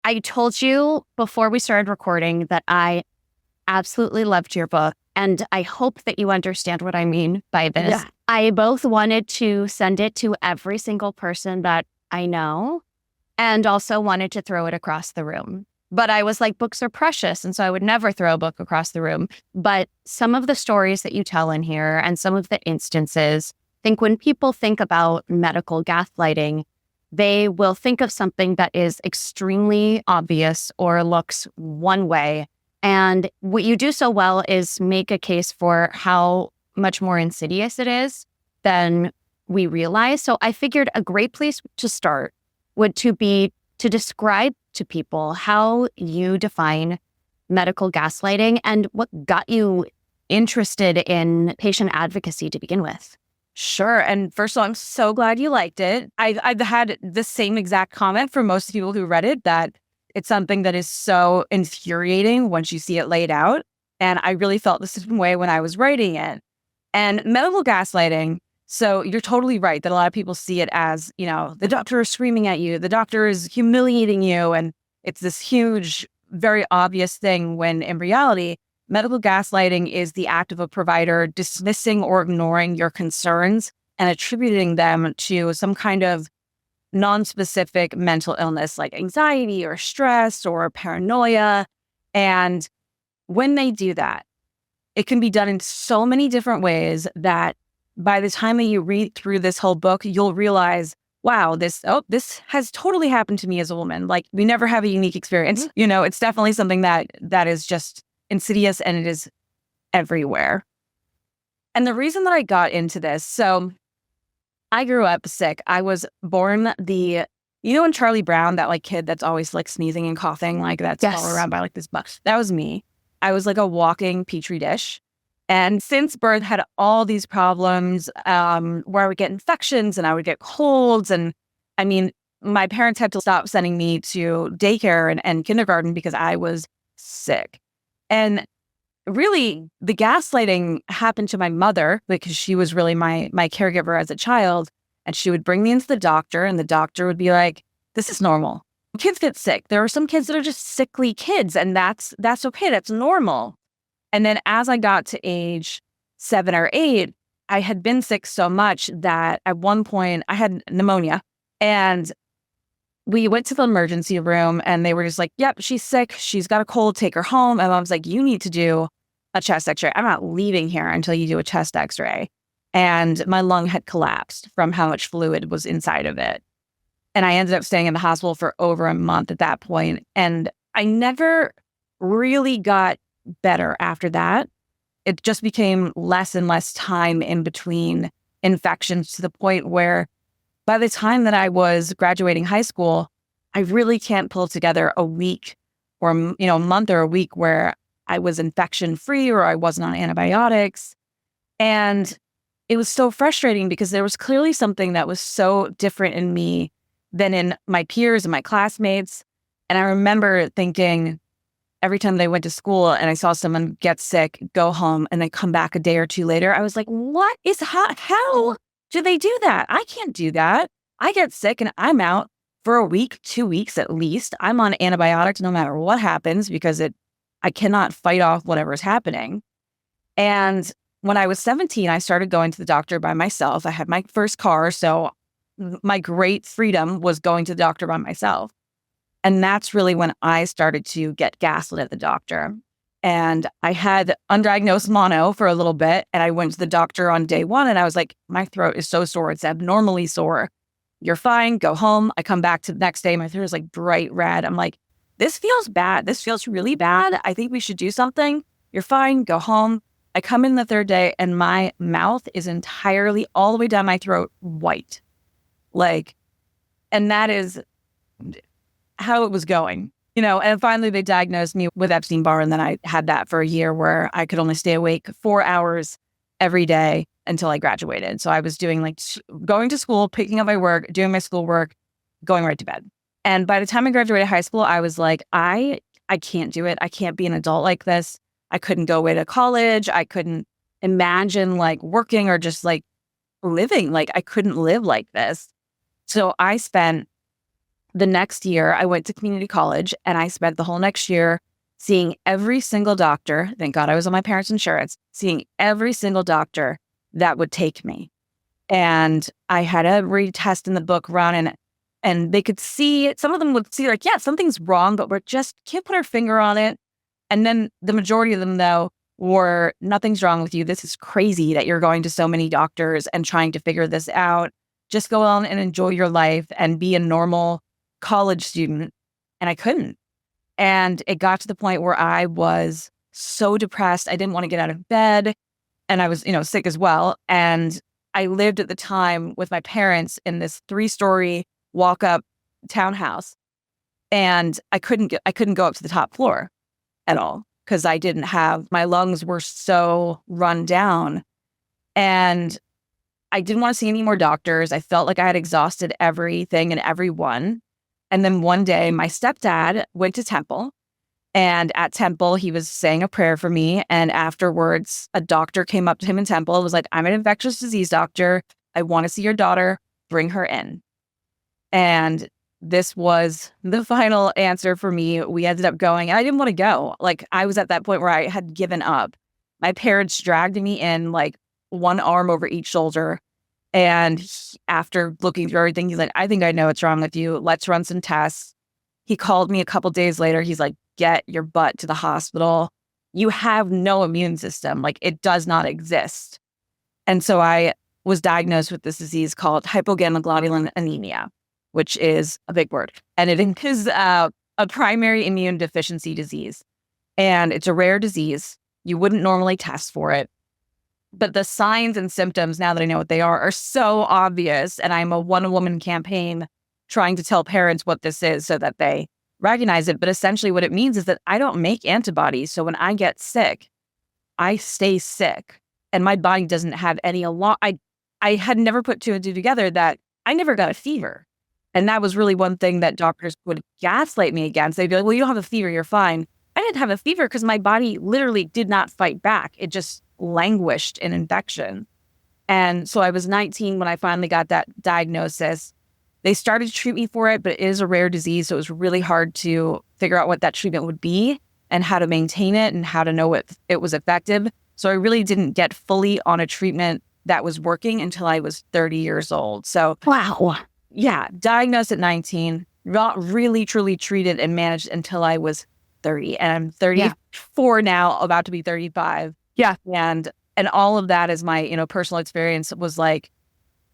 I told you before we started recording that I absolutely loved your book, and I hope that you understand what I mean by this. Yeah. I both wanted to send it to every single person that I know and also wanted to throw it across the room. But I was like, books are precious, and so I would never throw a book across the room. But some of the stories that you tell in here and some of the instances, I think when people think about medical gaslighting, they will think of something that is extremely obvious or looks one way. And what you do so well is make a case for how much more insidious it is than we realize. So I figured a great place to start would to be to describe to people how you define medical gaslighting and what got you interested in patient advocacy to begin with. Sure. And first of all, I'm so glad you liked it. I've had the same exact comment from most people who read it, that it's something that is so infuriating once you see it laid out. And I really felt the same way when I was writing it. And medical gaslighting, so you're totally right that a lot of people see it as, the doctor is screaming at you, the doctor is humiliating you, and it's this huge, very obvious thing, when in reality, medical gaslighting is the act of a provider dismissing or ignoring your concerns and attributing them to some kind of non-specific mental illness like anxiety or stress or paranoia. And when they do that, it can be done in so many different ways that by the time that you read through this whole book, you'll realize, wow, this has totally happened to me as a woman. Like, we never have a unique experience. It's definitely something that is just insidious, and it is everywhere. And the reason that I got into this, so I grew up sick. I was born in Charlie Brown, that like kid that's always like sneezing and coughing, like that's all around by like this bug. That was me. I was like a walking petri dish. And since birth, had all these problems where I would get infections and I would get colds. And I mean, my parents had to stop sending me to daycare and kindergarten because I was sick. And really, the gaslighting happened to my mother because she was really my caregiver as a child. And she would bring me into the doctor, and the doctor would be like, this is normal. Kids get sick. There are some kids that are just sickly kids, and that's okay. That's normal. And then as I got to age 7 or 8, I had been sick so much that at one point I had pneumonia, and we went to the emergency room and they were just like, yep, she's sick. She's got a cold. Take her home. And I was like, you need to do a chest x-ray. I'm not leaving here until you do a chest x-ray. And my lung had collapsed from how much fluid was inside of it. And I ended up staying in the hospital for over a month at that point. And I never really got better after that. It just became less and less time in between infections, to the point where by the time that I was graduating high school, I really can't pull together a week or, a month or a week where I was infection free or I wasn't on antibiotics. And it was so frustrating because there was clearly something that was so different in me than in my peers and my classmates. And I remember thinking, every time they went to school and I saw someone get sick, go home, and then come back a day or two later, I was like, how do they do that? I can't do that. I get sick and I'm out for a week, 2 weeks at least. I'm on antibiotics no matter what happens because I cannot fight off whatever's happening. And when I was 17, I started going to the doctor by myself. I had my first car, so my great freedom was going to the doctor by myself. And that's really when I started to get gaslit at the doctor. And I had undiagnosed mono for a little bit. And I went to the doctor on day 1 and I was like, my throat is so sore. It's abnormally sore. You're fine. Go home. I come back to the next day. My throat is like bright red. I'm like, this feels bad. This feels really bad. I think we should do something. You're fine. Go home. I come in the 3rd day and my mouth is entirely all the way down my throat white. And that is how it was going, and finally they diagnosed me with Epstein-Barr. And then I had that for a year where I could only stay awake 4 hours every day until I graduated. So I was doing going to school, picking up my work, doing my schoolwork, going right to bed. And by the time I graduated high school, I was like, I can't do it. I can't be an adult like this. I couldn't go away to college. I couldn't imagine working or just living. I couldn't live like this. So I spent the next year, I went to community college and I spent the whole next year seeing every single doctor. Thank God I was on my parents' insurance, seeing every single doctor that would take me. And I had every test in the book run, and they could see it. Some of them would see like, yeah, something's wrong, but we're just can't put our finger on it. And then the majority of them, though, were nothing's wrong with you. This is crazy that you're going to so many doctors and trying to figure this out. Just go on and enjoy your life and be a normal college student. And I couldn't. And it got to the point where I was so depressed. I didn't want to get out of bed. And I was, sick as well. And I lived at the time with my parents in this 3-story walk-up townhouse. And I couldn't go up to the top floor at all because my lungs were so run down. And I didn't want to see any more doctors. I felt like I had exhausted everything and everyone. And then one day my stepdad went to Temple, and at Temple, he was saying a prayer for me. And afterwards, a doctor came up to him in Temple and was like, I'm an infectious disease doctor. I want to see your daughter. Bring her in. And this was the final answer for me. We ended up going, and I didn't want to go. Like, I was at that point where I had given up. My parents dragged me in, like, one arm over each shoulder. And after looking through everything, he's like, I think I know what's wrong with you. Let's run some tests. He called me a couple days later. He's like, get your butt to the hospital. You have no immune system. Like, it does not exist. And so I was diagnosed with this disease called hypogammaglobuline anemia, which is a big word. And it is a primary immune deficiency disease. And it's a rare disease. You wouldn't normally test for it. But the signs and symptoms, now that I know what they are so obvious. And I'm a one-woman campaign trying to tell parents what this is so that they recognize it. But essentially what it means is that I don't make antibodies. So when I get sick, I stay sick. And my body doesn't have any alarm. I had never put two and two together that I never got a fever. And that was really one thing that doctors would gaslight me against. They'd be like, well, you don't have a fever, you're fine. I didn't have a fever because my body literally did not fight back. It just languished in infection. And so I was 19 when I finally got that diagnosis. They started to treat me for it, but it is a rare disease. So it was really hard to figure out what that treatment would be and how to maintain it and how to know if it was effective. So I really didn't get fully on a treatment that was working until I was 30 years old. So Wow. yeah, diagnosed at 19, not really truly treated and managed until I was 30. And I'm 34 now, about to be 35. Yeah. And all of that is my, personal experience was like,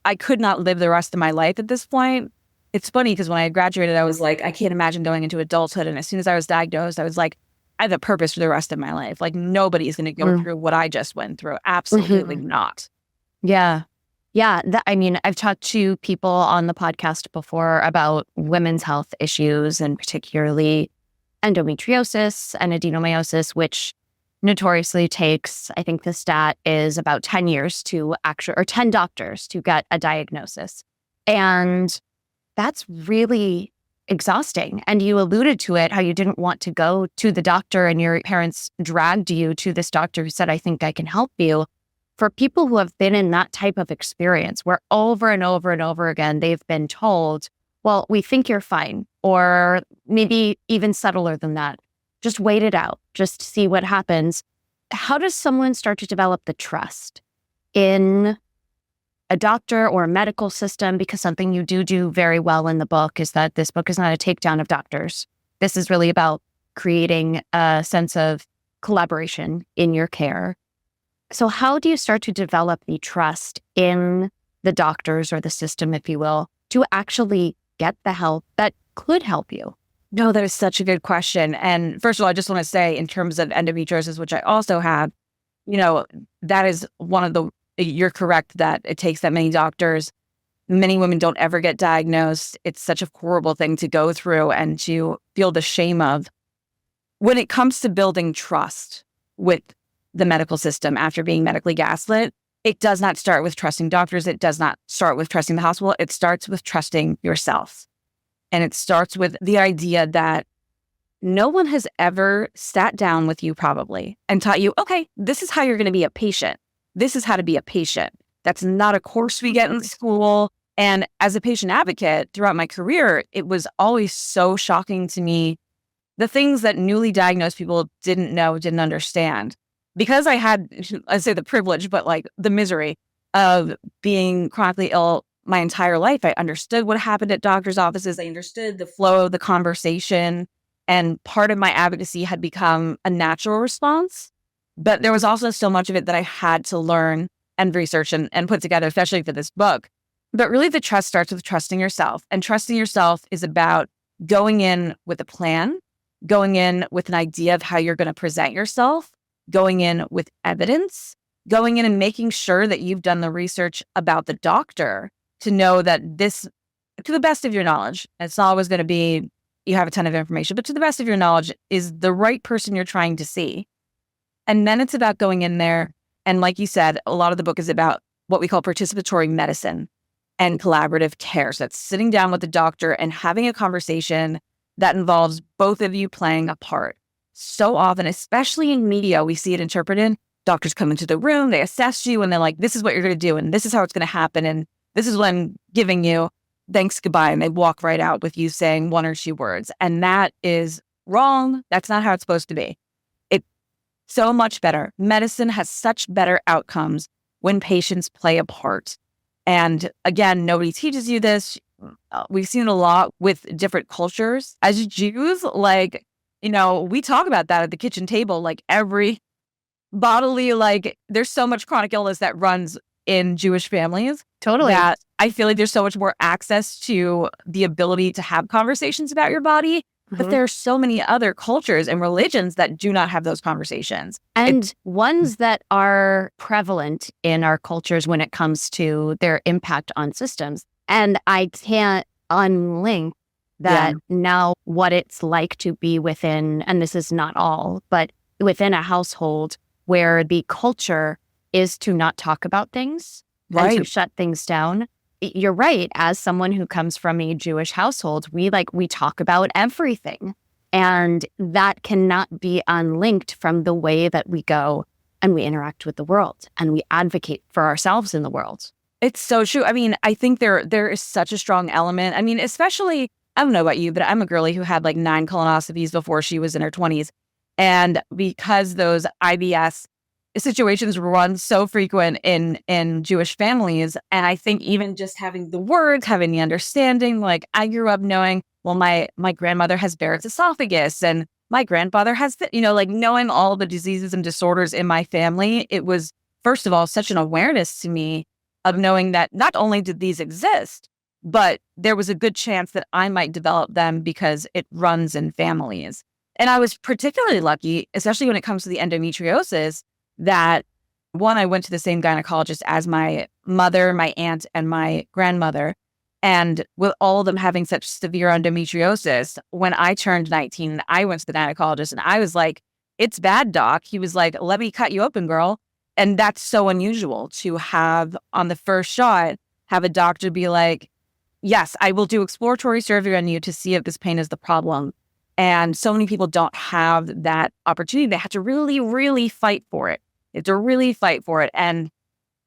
I could not live the rest of my life at this point. It's funny because when I graduated, I was like, I can't imagine going into adulthood. And as soon as I was diagnosed, I was like, I have a purpose for the rest of my life. Like, nobody's going to go through what I just went through. Absolutely not. Yeah. Yeah. I've talked to people on the podcast before about women's health issues and particularly endometriosis and adenomyosis, which notoriously takes, I think the stat is about 10 years to 10 doctors to get a diagnosis. And that's really exhausting. And you alluded to it, how you didn't want to go to the doctor and your parents dragged you to this doctor who said, I think I can help you. For people who have been in that type of experience where over and over and over again, they've been told, well, we think you're fine, or maybe even subtler than that. Just wait it out. Just see what happens. How does someone start to develop the trust in a doctor or a medical system? Because something you do very well in the book is that this book is not a takedown of doctors. This is really about creating a sense of collaboration in your care. So how do you start to develop the trust in the doctors or the system, if you will, to actually get the help that could help you? No, that is such a good question. And first of all, I just want to say in terms of endometriosis, which I also have, that is one of you're correct that it takes that many doctors. Many women don't ever get diagnosed. It's such a horrible thing to go through and to feel the shame of. When it comes to building trust with the medical system after being medically gaslit, it does not start with trusting doctors. It does not start with trusting the hospital. It starts with trusting yourself. And it starts with the idea that no one has ever sat down with you probably and taught you, okay, this is how you're going to be a patient. This is how to be a patient. That's not a course we get in school. And as a patient advocate throughout my career, it was always so shocking to me, the things that newly diagnosed people didn't know, didn't understand. Because I had, I say the privilege, but like the misery of being chronically ill my entire life, I understood what happened at doctors' offices. I understood the flow of the conversation. And part of my advocacy had become a natural response. But there was also so much of it that I had to learn and research and put together, especially for this book. But really, the trust starts with trusting yourself. And trusting yourself is about going in with a plan, going in with an idea of how you're going to present yourself, going in with evidence, going in and making sure that you've done the research about the doctor to know that this, to the best of your knowledge, it's not always going to be you have a ton of information, but to the best of your knowledge, is the right person you're trying to see. And then it's about going in there. And like you said, a lot of the book is about what we call participatory medicine and collaborative care. So that's sitting down with the doctor and having a conversation that involves both of you playing a part. So often, especially in media, we see it interpreted. Doctors come into the room, they assess you, and they're like, this is what you're going to do, and this is how it's going to happen, and this is what I'm giving you. Thanks, goodbye. And they walk right out with you saying one or two words. And that is wrong. That's not how it's supposed to be. It's so much better. Medicine has such better outcomes when patients play a part. And again, nobody teaches you this. We've seen it a lot with different cultures. As Jews, like, we talk about that at the kitchen table, like every bodily, like there's so much chronic illness that runs in Jewish families. Totally. That I feel like there's so much more access to the ability to have conversations about your body. But there are so many other cultures and religions that do not have those conversations. And ones that are prevalent in our cultures when it comes to their impact on systems. And I can't unlink that now what it's like to be within, and this is not all, but within a household where the culture is to not talk about things and to shut things down. You're right. As someone who comes from a Jewish household, we talk about everything. And that cannot be unlinked from the way that we go and we interact with the world and we advocate for ourselves in the world. It's so true. I mean, I think there is such a strong element. I mean, especially, I don't know about you, but I'm a girly who had like 9 colonoscopies before she was in her 20s. And because those IBS situations run so frequent in Jewish families, and I think even just having the words, having the understanding, like I grew up knowing, well, my grandmother has Barrett's esophagus and my grandfather has, like knowing all the diseases and disorders in my family, it was, first of all, such an awareness to me of knowing that not only did these exist, but there was a good chance that I might develop them because it runs in families. And I was particularly lucky, especially when it comes to the endometriosis, that one, I went to the same gynecologist as my mother, my aunt, and my grandmother. And with all of them having such severe endometriosis, when I turned 19, I went to the gynecologist and I was like, it's bad, doc. He was like, let me cut you open, girl. And that's so unusual to have on the first shot, have a doctor be like, yes, I will do exploratory surgery on you to see if this pain is the problem. And so many people don't have that opportunity. They have to really, really fight for it. They have to really fight for it. And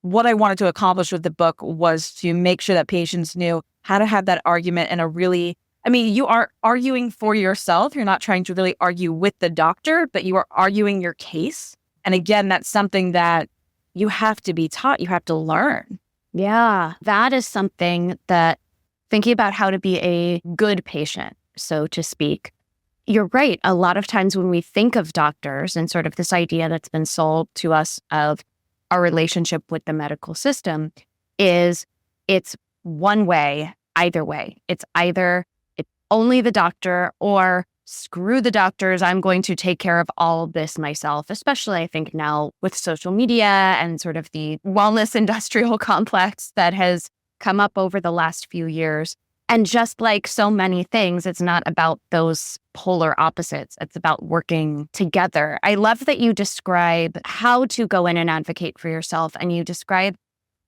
what I wanted to accomplish with the book was to make sure that patients knew how to have that argument in a really, I mean, you are arguing for yourself. You're not trying to really argue with the doctor, but you are arguing your case. And again, that's something that you have to be taught. You have to learn. Yeah, that is something that thinking about how to be a good patient, so to speak. You're right. A lot of times when we think of doctors and sort of this idea that's been sold to us of our relationship with the medical system is it's one way, either way. It's either it's only the doctor or screw the doctors. I'm going to take care of all of this myself, especially I think now with social media and sort of the wellness industrial complex that has come up over the last few years. And just like so many things, it's not about those polar opposites. It's about working together. I love that you describe how to go in and advocate for yourself. And you describe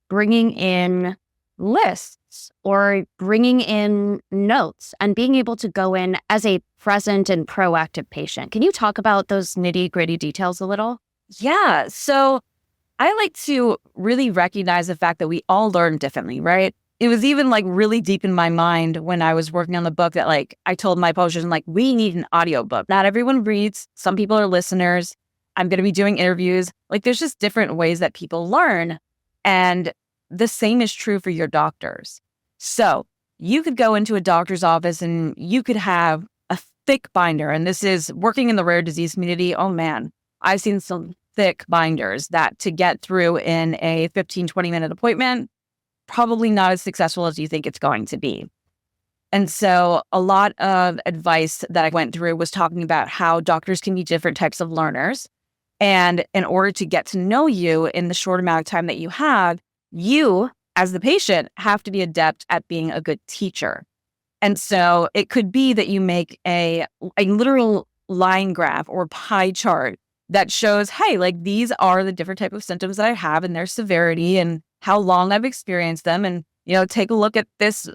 bringing in lists or bringing in notes and being able to go in as a present and proactive patient. Can you talk about those nitty-gritty details a little? Yeah. So I like to really recognize the fact that we all learn differently, right? it was even like really deep in my mind when I was working on the book that like I told my publishers, like, we need an audiobook. Not everyone reads. Some people are listeners. I'm going to be doing interviews. Like there's just different ways that people learn. And the same is true for your doctors. So you could go into a doctor's office and you could have a thick binder. And this is working in the rare disease community. Oh man, I've seen some thick binders that to get through in a 15, 20-minute appointment, probably not as successful as you think it's going to be. And so a lot of advice that I went through was talking about how doctors can be different types of learners. And in order to get to know you in the short amount of time that you have, you as the patient have to be adept at being a good teacher. And so it could be that you make a literal line graph or pie chart that shows, hey, like these are the different type of symptoms that I have and their severity and how long I've experienced them. And, take a look at this,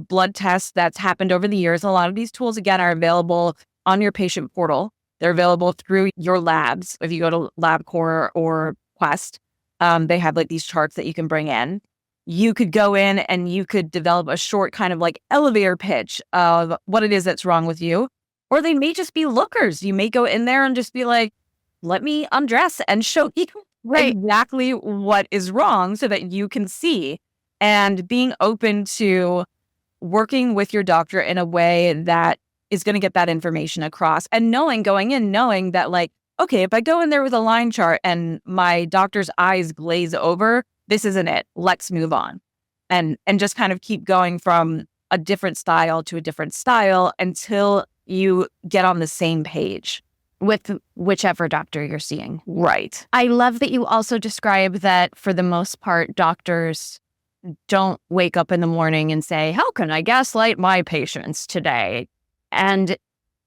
blood test that's happened over the years. A lot of these tools, again, are available on your patient portal. They're available through your labs. If you go to LabCorp or Quest, they have like these charts that you can bring in. You could go in and you could develop a short kind of like elevator pitch of what it is that's wrong with you. Or they may just be lookers. You may go in there and just be like, let me undress and show you exactly what is wrong so that you can see. And being open to working with your doctor in a way that is going to get that information across and going in knowing that like, okay, if I go in there with a line chart and my doctor's eyes glaze over, this isn't it. Let's move on. And just kind of keep going from a different style to a different style until you get on the same page with whichever doctor you're seeing. Right. I love that you also describe that for the most part, doctors don't wake up in the morning and say, how can I gaslight my patients today? And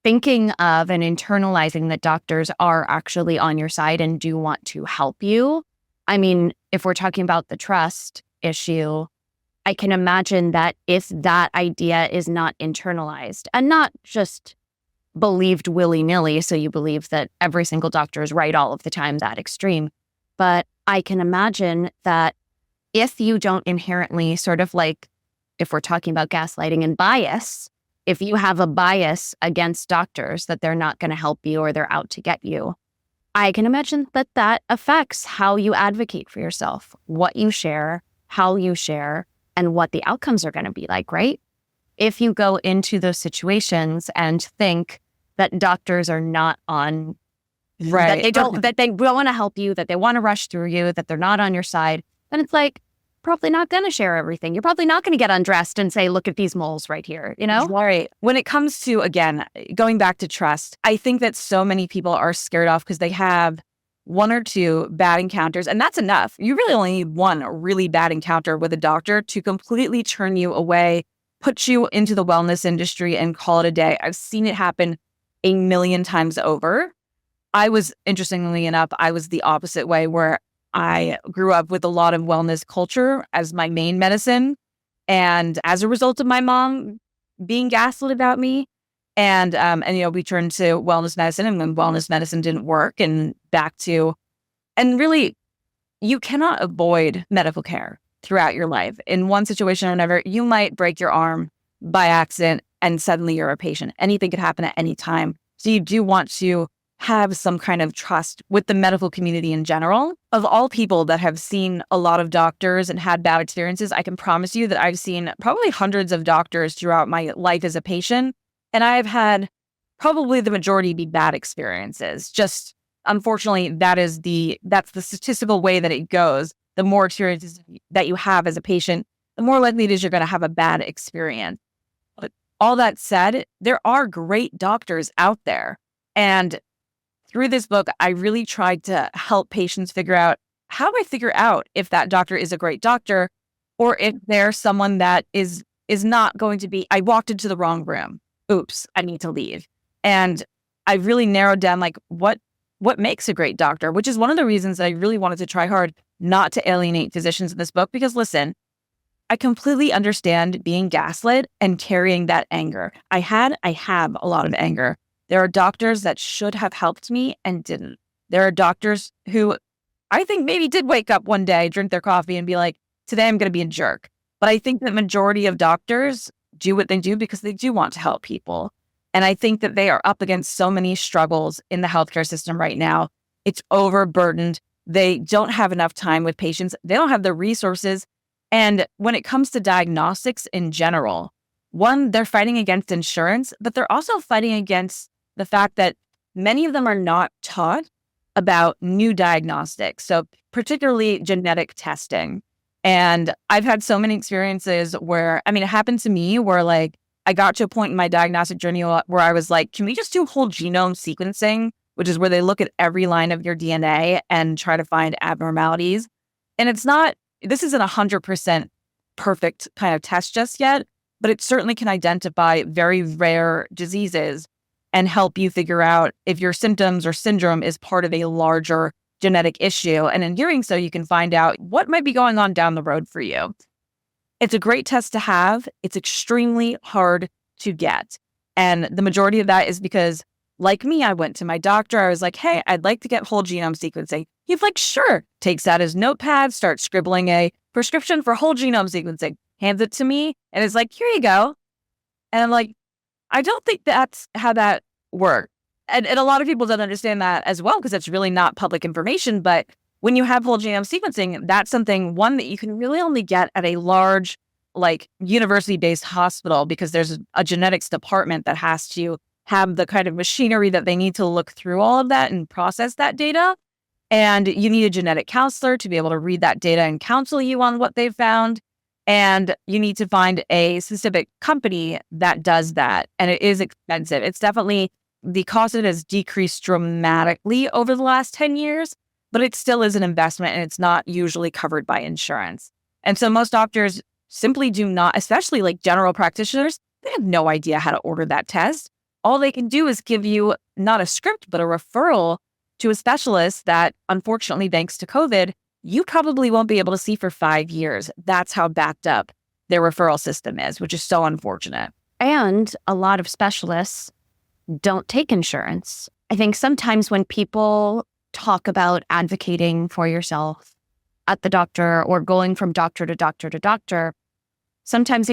thinking of and internalizing that doctors are actually on your side and do want to help you. I mean, if we're talking about the trust issue, I can imagine that if that idea is not internalized and not just believed willy-nilly, so you believe that every single doctor is right all of the time, that extreme. But I can imagine that if you don't inherently sort of like, if we're talking about gaslighting and bias, if you have a bias against doctors that they're not going to help you or they're out to get you, I can imagine that that affects how you advocate for yourself, what you share, how you share, and what the outcomes are going to be like, right? If you go into those situations and think that doctors are not on, right, that they want to help you, that they want to rush through you, that they're not on your side, then it's like, probably not going to share everything. You're probably not going to get undressed and say, look at these moles right here, Right. When it comes to, again, going back to trust, I think that so many people are scared off because they have one or two bad encounters, and that's enough. You really only need one really bad encounter with a doctor to completely turn you away, put you into the wellness industry and call it a day. I've seen it happen a million times over. Interestingly enough, I was the opposite way where I grew up with a lot of wellness culture as my main medicine. And as a result of my mom being gaslit about me, and we turned to wellness medicine, and when wellness medicine didn't work and really, you cannot avoid medical care throughout your life. In one situation or another, you might break your arm by accident and suddenly you're a patient. Anything could happen at any time. So you do want to have some kind of trust with the medical community in general. Of all people that have seen a lot of doctors and had bad experiences, I can promise you that I've seen probably hundreds of doctors throughout my life as a patient. And I've had probably the majority be bad experiences. Just unfortunately, that's the statistical way that it goes. The more experiences that you have as a patient, the more likely it is you're going to have a bad experience. But all that said, there are great doctors out there. And through this book, I really tried to help patients figure out, how do I figure out if that doctor is a great doctor or if they're someone that is not going to be, I walked into the wrong room. Oops, I need to leave. And I really narrowed down like what makes a great doctor, which is one of the reasons that I really wanted to try hard not to alienate physicians in this book. Because listen, I completely understand being gaslit and carrying that anger. I have a lot of anger. There are doctors that should have helped me and didn't. There are doctors who I think maybe did wake up one day, drink their coffee and be like, today I'm going to be a jerk. But I think that majority of doctors do what they do because they do want to help people. And I think that they are up against so many struggles in the healthcare system right now. It's overburdened. They don't have enough time with patients. They don't have the resources. And when it comes to diagnostics in general, one, they're fighting against insurance, but they're also fighting against the fact that many of them are not taught about new diagnostics. So particularly genetic testing. And I've had so many experiences where, it happened to me where like, I got to a point in my diagnostic journey where I was like, can we just do whole genome sequencing, which is where they look at every line of your DNA and try to find abnormalities. And this isn't 100% perfect kind of test just yet, but it certainly can identify very rare diseases and help you figure out if your symptoms or syndrome is part of a larger genetic issue. And in doing so, you can find out what might be going on down the road for you. It's a great test to have. It's extremely hard to get. And the majority of that is because, like me, I went to my doctor. I was like, hey, I'd like to get whole genome sequencing. He's like, sure. Takes out his notepad, starts scribbling a prescription for whole genome sequencing, hands it to me, and is like, here you go. And I'm like, I don't think that's how that works. And a lot of people don't understand that as well, because it's really not public information. But when you have whole genome sequencing, that's something, one, that you can really only get at a large, like university-based hospital, because there's a genetics department that has to have the kind of machinery that they need to look through all of that and process that data. And you need a genetic counselor to be able to read that data and counsel you on what they've found. And you need to find a specific company that does that. And it is expensive. It's definitely, the cost of it has decreased dramatically over the last 10 years, but it still is an investment and it's not usually covered by insurance. And so most doctors simply do not, especially like general practitioners, they have no idea how to order that test. All they can do is give you not a script, but a referral to a specialist that, unfortunately, thanks to COVID, you probably won't be able to see for 5 years. That's how backed up their referral system is, which is so unfortunate. And a lot of specialists don't take insurance. I think sometimes when people talk about advocating for yourself at the doctor or going from doctor to doctor to doctor, sometimes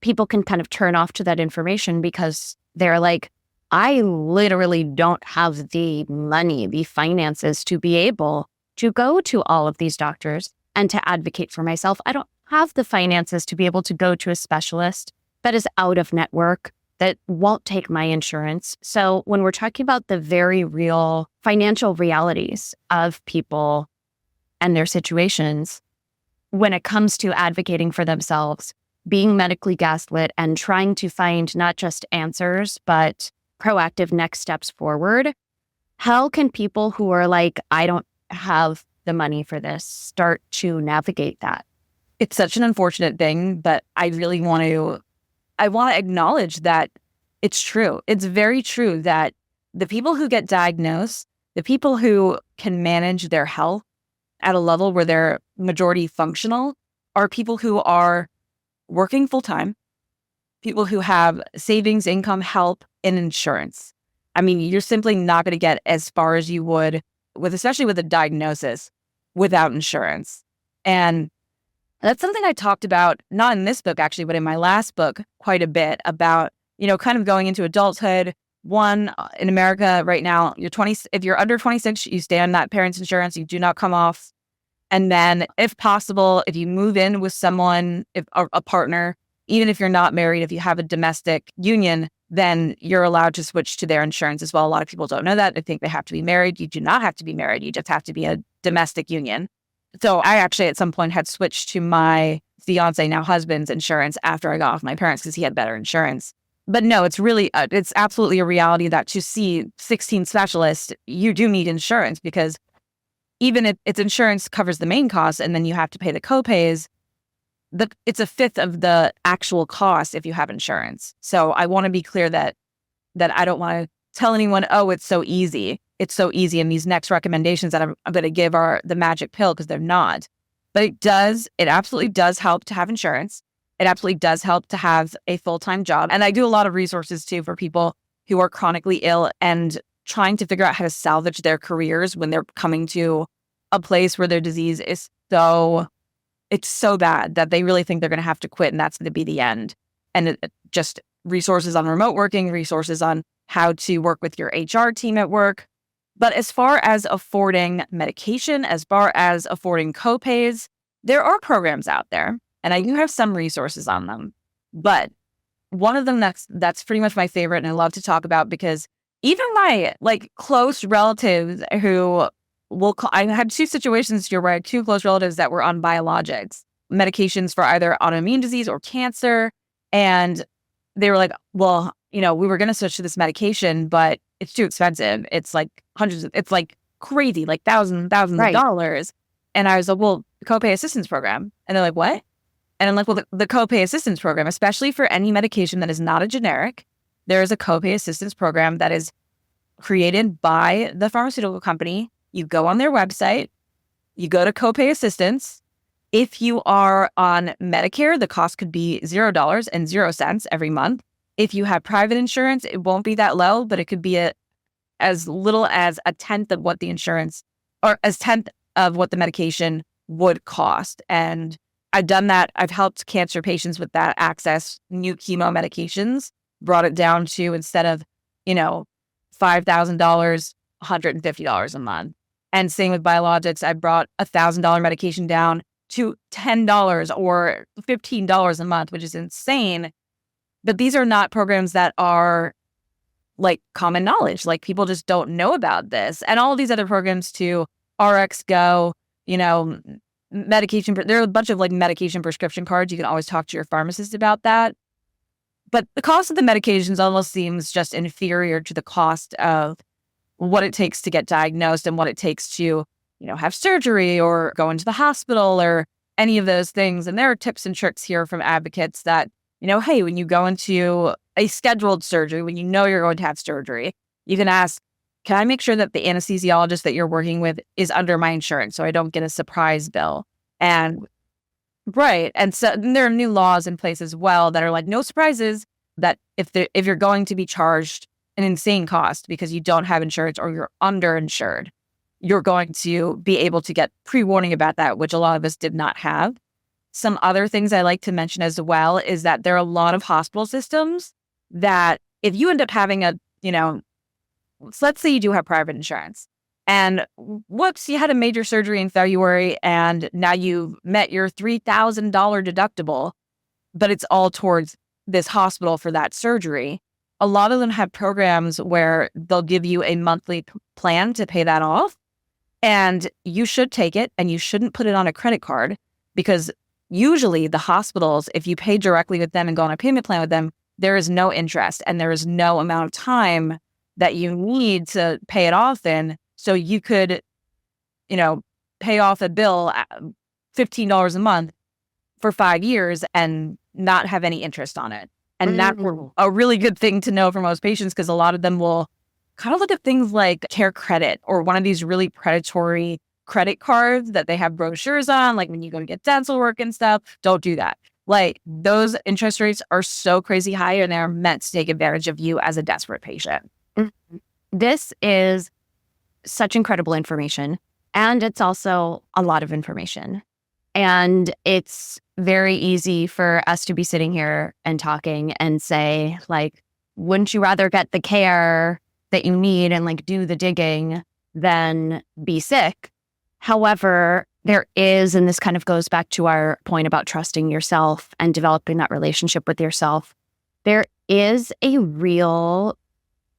people can kind of turn off to that information because they're like, I literally don't have the money, the finances to be able to go to all of these doctors and to advocate for myself. I don't have the finances to be able to go to a specialist that is out of network, that won't take my insurance. So when we're talking about the very real financial realities of people and their situations, when it comes to advocating for themselves, being medically gaslit and trying to find not just answers, but proactive next steps forward, how can people who are like, I don't have the money for this, start to navigate that? It's such an unfortunate thing, but I really want to acknowledge that it's true. It's very true that the people who get diagnosed, the people who can manage their health at a level where they're majority functional, are people who are working full-time, people who have savings, income, help, and insurance. You're simply not going to get as far as you would especially with a diagnosis, without insurance. And that's something I talked about, not in this book actually, but in my last book quite a bit about, kind of going into adulthood. One, in America right now, if you're under 26, you stay on that parent's insurance, you do not come off. And then if possible, if you move in with someone, if a partner, even if you're not married, if you have a domestic union, then you're allowed to switch to their insurance as well. A lot of people don't know that. They think they have to be married. You do not have to be married. You just have to be a domestic union. So I actually at some point had switched to my fiance, now husband's insurance after I got off my parents because he had better insurance. But no, it's really, it's absolutely a reality that to see 16 specialists, you do need insurance, because even if its insurance covers the main costs and then you have to pay the copays, it's a fifth of the actual cost if you have insurance. So I want to be clear that I don't want to tell anyone, oh, it's so easy. It's so easy. And these next recommendations that I'm going to give are the magic pill, because they're not. But it absolutely does help to have insurance. It absolutely does help to have a full-time job. And I do a lot of resources too for people who are chronically ill and trying to figure out how to salvage their careers when they're coming to a place where their disease is so it's so bad that they really think they're going to have to quit and that's going to be the end. And just resources on remote working, resources on how to work with your HR team at work. But as far as affording medication, as far as affording copays, there are programs out there, and I do have some resources on them. But one of them that's pretty much my favorite, and I love to talk about because even my close relatives who I had two situations here where I had two close relatives that were on biologics, medications for either autoimmune disease or cancer. And they were like, well, we were going to switch to this medication, but it's too expensive. It's like it's like crazy, like thousands of dollars. And I was like, well, the copay assistance program. And they're like, what? And I'm like, well, the copay assistance program, especially for any medication that is not a generic, there is a copay assistance program that is created by the pharmaceutical company. You go on their website, you go to copay assistance. If you are on Medicare, the cost could be $0 every month. If you have private insurance, it won't be that low, but it could be as little as a tenth of what the insurance or as tenth of what the medication would cost. And I've done that. I've helped cancer patients with that access new chemo medications, brought it down to instead of, $5,000, $150 a month. And same with biologics. I brought $1,000 medication down to $10 or $15 a month, which is insane. But these are not programs that are like common knowledge. Like people just don't know about this. And all of these other programs too, RxGo, medication. There are a bunch of medication prescription cards. You can always talk to your pharmacist about that. But the cost of the medications almost seems just inferior to the cost of what it takes to get diagnosed and what it takes to, have surgery or go into the hospital or any of those things. And there are tips and tricks here from advocates that, hey, when you go into a scheduled surgery, when you're going to have surgery, you can ask, can I make sure that the anesthesiologist that you're working with is under my insurance so I don't get a surprise bill? And right. And so there are new laws in place as well that are like no surprises, that if you're going to be charged an insane cost because you don't have insurance or you're underinsured, you're going to be able to get pre-warning about that, which a lot of us did not have. Some other things I like to mention as well is that there are a lot of hospital systems that if you end up having let's say you do have private insurance and whoops, you had a major surgery in February and now you've met your $3,000 deductible, but it's all towards this hospital for that surgery. A lot of them have programs where they'll give you a monthly plan to pay that off. And you should take it and you shouldn't put it on a credit card because usually the hospitals, if you pay directly with them and go on a payment plan with them, there is no interest and there is no amount of time that you need to pay it off in. So you could, pay off a bill $15 a month for 5 years and not have any interest on it. And that's a really good thing to know for most patients because a lot of them will kind of look at things like Care Credit or one of these really predatory credit cards that they have brochures on, like when you go to get dental work and stuff. Don't do that. Like those interest rates are so crazy high and they're meant to take advantage of you as a desperate patient. This is such incredible information. And it's also a lot of information. And it's very easy for us to be sitting here and talking and say, wouldn't you rather get the care that you need and do the digging than be sick? However, there is, and this kind of goes back to our point about trusting yourself and developing that relationship with yourself, there is a real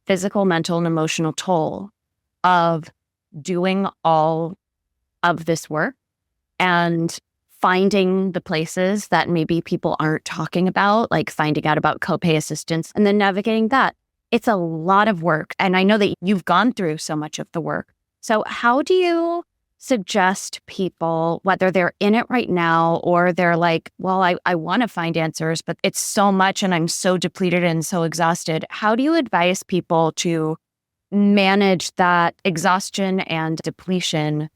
physical, mental, and emotional toll of doing all of this work and finding the places that maybe people aren't talking about, like finding out about copay assistance and then navigating that. It's a lot of work. And I know that you've gone through so much of the work. So how do you suggest people, whether they're in it right now or they're like, well, I want to find answers, but it's so much and I'm so depleted and so exhausted. How do you advise people to manage that exhaustion and depletion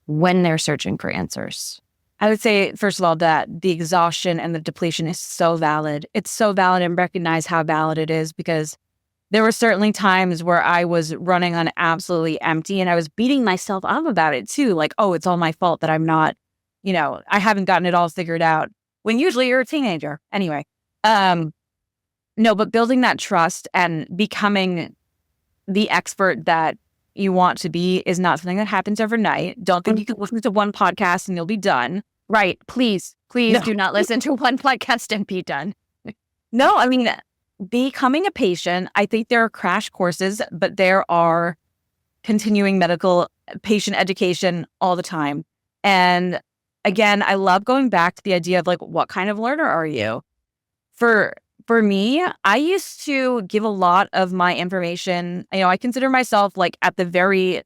when they're searching for answers? I would say, first of all, that the exhaustion and the depletion is so valid. It's so valid and recognize how valid it is because there were certainly times where I was running on absolutely empty and I was beating myself up about it too. Like, oh, it's all my fault that I'm not, I haven't gotten it all figured out, when usually you're a teenager. Anyway, no, but building that trust and becoming the expert that you want to be is not something that happens overnight. Don't think you can listen to one podcast and you'll be done. Right. Please No. do not listen to one podcast and be done. No, I mean, becoming a patient, I think there are crash courses, but there are continuing medical patient education all the time. And again, I love going back to the idea of like, what kind of learner are you? For me, I used to give a lot of my information. I consider myself like at the very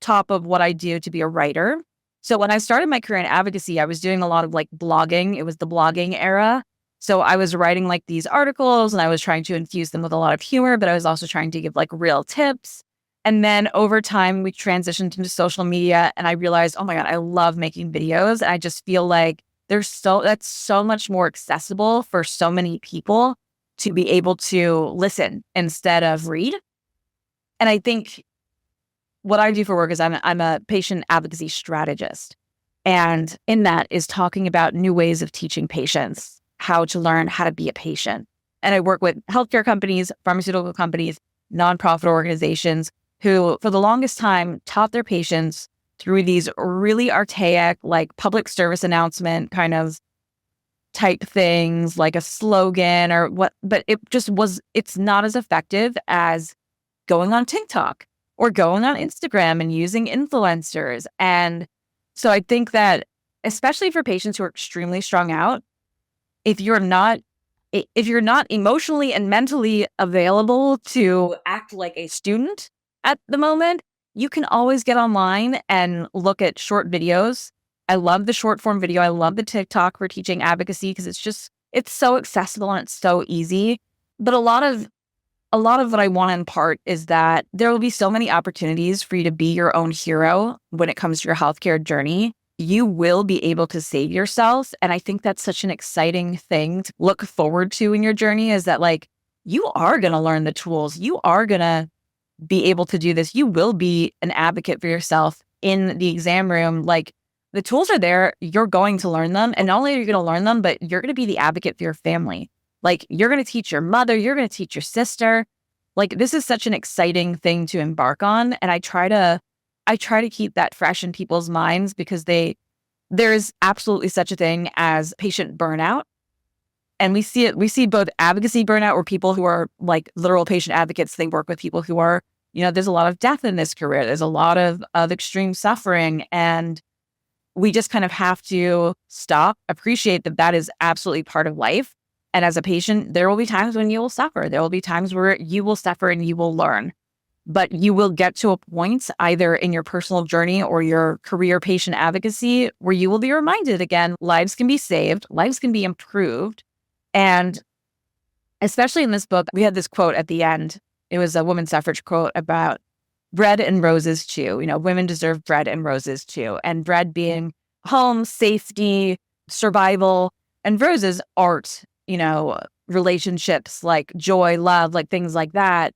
top of what I do to be a writer. So when I started my career in advocacy, I was doing a lot of like blogging. It was the blogging era. So I was writing like these articles and I was trying to infuse them with a lot of humor, but I was also trying to give like real tips. And then over time, we transitioned into social media and I realized, oh my God, I love making videos. And I just feel like that's so much more accessible for so many people to be able to listen instead of read. And I think what I do for work is I'm a patient advocacy strategist. And in that is talking about new ways of teaching patients how to learn how to be a patient. And I work with healthcare companies, pharmaceutical companies, nonprofit organizations who for the longest time taught their patients through these really archaic, like public service announcement kind of type things, like a slogan or what, but it's not as effective as going on TikTok or going on Instagram and using influencers. And so I think that especially for patients who are extremely strung out, if you're not emotionally and mentally available to act like a student at the moment, you can always get online and look at short videos. I love the short form video. I love the TikTok for teaching advocacy because it's so accessible and it's so easy. But a lot of what I want to impart is that there will be so many opportunities for you to be your own hero when it comes to your healthcare journey. You will be able to save yourself. And I think that's such an exciting thing to look forward to in your journey, is that like, you are going to learn the tools. You are going to be able to do this. You will be an advocate for yourself in the exam room. Like, the tools are there. You're going to learn them. And not only are you going to learn them, but you're going to be the advocate for your family. Like, you're going to teach your mother, you're going to teach your sister. Like, this is such an exciting thing to embark on. And I try to keep that fresh in people's minds because there is absolutely such a thing as patient burnout. And we see both advocacy burnout, where people who are like literal patient advocates, they work with people who are, there's a lot of death in this career. There's a lot of extreme suffering. And we just kind of have to stop, appreciate that is absolutely part of life. And as a patient, there will be times when you will suffer. There will be times where you will suffer and you will learn. But you will get to a point either in your personal journey or your career patient advocacy where you will be reminded again, lives can be saved, lives can be improved. And especially in this book, we had this quote at the end. It was a women's suffrage quote about bread and roses too. Women deserve bread and roses too. And bread being home, safety, survival, and roses art, relationships like joy, love, like things like that.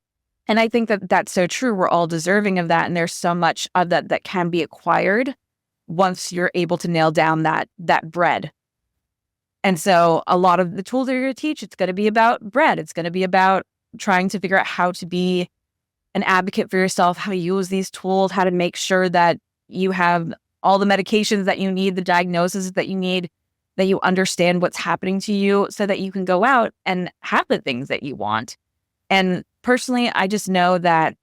And I think that that's so true. We're all deserving of that. And there's so much of that can be acquired once you're able to nail down that bread. And so a lot of the tools that you're going to teach, it's going to be about bread. It's going to be about trying to figure out how to be an advocate for yourself, how to use these tools, how to make sure that you have all the medications that you need, the diagnoses that you need, that you understand what's happening to you so that you can go out and have the things that you want. And personally, I just know that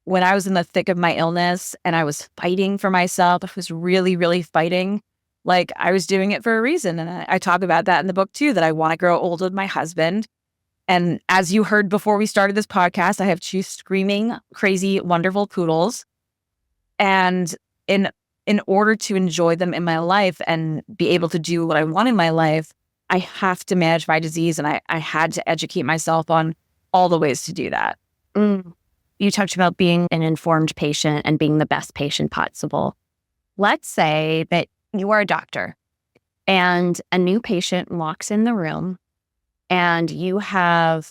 when I was in the thick of my illness and I was fighting for myself, I was really, really fighting. Like, I was doing it for a reason. And I talk about that in the book too, that I want to grow old with my husband. And as you heard before we started this podcast, I have 2 screaming, crazy, wonderful poodles. And in order to enjoy them in my life and be able to do what I want in my life, I have to manage my disease. And I had to educate myself on all the ways to do that. You talked about being an informed patient and being the best patient possible. Let's say that you are a doctor and a new patient walks in the room and you have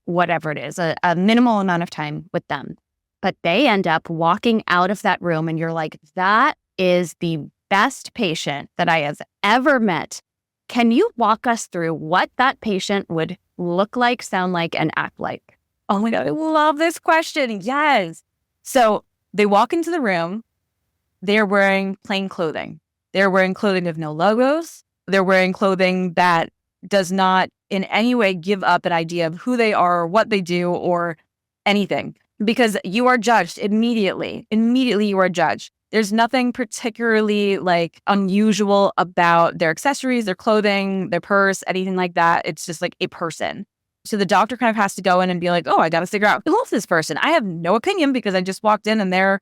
whatever it is, a minimal amount of time with them, but they end up walking out of that room and you're like, that is the best patient that I have ever met. Can you walk us through what that patient would look like, sound like, and act like? Oh my God, I love this question. Yes. So they walk into the room, they're wearing plain clothing. They're wearing clothing with no logos. They're wearing clothing that does not in any way give up an idea of who they are or what they do or anything, because you are judged immediately. Immediately you are judged. There's nothing particularly like unusual about their accessories, their clothing, their purse, anything like that. It's just like a person. So the doctor kind of has to go in and be like, oh, I got to figure out who is this person? I have no opinion because I just walked in and they're